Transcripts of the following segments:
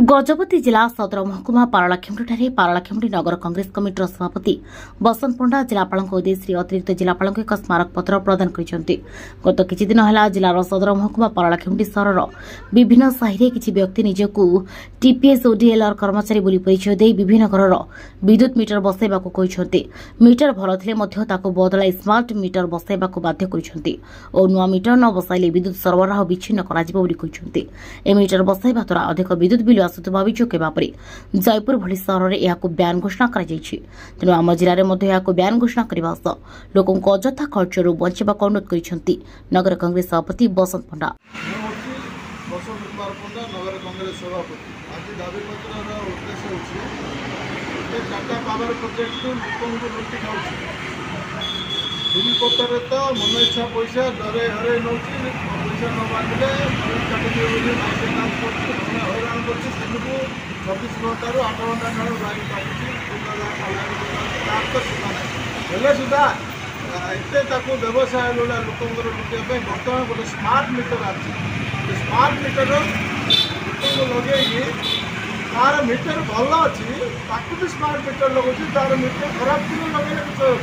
गजपति जिला सदर महकुमा पारलाखेमुंडी पारलाखेमुंडी नगर कांग्रेस कमिटर सभापति बसंत पंडा जिलापाल उद्देश्य अतिरिक्त जिलापाल एक स्मारक पत्र प्रदान करते। गत किछि दिन है जिलार सदर महकुमा पारलाखेमुंडी सहर विभिन्न साहि किछि व्यक्ति निजकू टीपीएस ओडीएलआर कर्मचारी बोली परिचय दे विभिन्न घर विद्युत मीटर बसाइबाकू कहिसंते। मीटर भल थिले मध्य ताकू बदलाई स्मार्ट मीटर बसाइबाकू बाध्य करिसंते और नुआ मीटर न बसाइले विद्युत सरबराह विच्छिन्न कराजिबो बोली कहिसंते। ए मीटर बसाइबा द्वारा अधिक विद्युत बिल आसुवा अभियोग होगापर जयपुर भली सहर में यह बैन घोषणा तेणु आम जिले में बैन घोषणा करने सह लोक अजथा खर्चर बचाक अनुरोध कर नगर कांग्रेस सभापति बसंत पंडा। हिलीकप्टर तो मन इच्छा पैसा डरे हरे नौ पैसा न बांधे हैरान कर 24 घंटा 8 घंटा काल लाइन काटुचे सुधा एत व्यवसाय लोला लोक लुटाई बर्तमान गोटे स्मार्ट मीटर स्मार्ट मीटर लोक लगे तार मीटर भल अच्छी भी स्मार्ट मीटर लगुच तार मीटर खराब थी लगे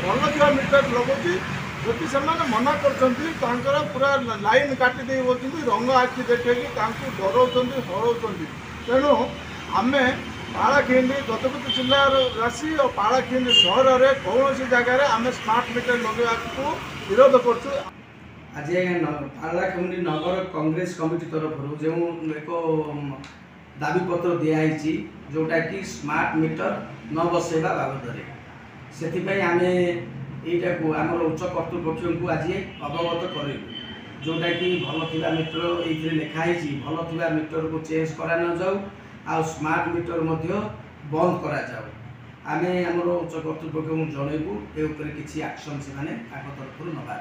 भल थी मीटर लगुच जदि से मना कर पूरा लाइन काटिदे रंग आखि देखी डर हर तेणु आम पालाखेमुंडी गजपति जिलार राशि और पालाखेमुंडी सहर में कौन जगार आम स्मार्ट मीटर लगे विरोध कर। आज पालाखेमुंडी नगर कांग्रेस कमिटी तरफ जो एक दाबीपत्र दिखाई जोटा कि स्मार्ट मीटर न बसैबा बाबद से आम यहीटा को आम उच्च कर्तृपक्ष को आज अवगत करूँ जोटा कि भल थी मीटर ये लिखाई भल थी मीटर को चेंज करा न जाऊ आ स्मार्ट मीटर बंद करा जाऊ आम आम उच्च कर्तृपक्ष जनइबू ए किसी एक्शन से तरफ नवा।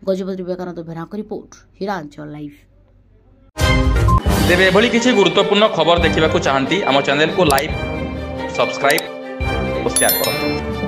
Gajapati Vivekananda Bhedak report Hiranchal live. तेरे एभली किसी गुरुत्वपूर्ण खबर देखा चाहती आम चैनल को लाइक सब्सक्राइब और शेयर करो।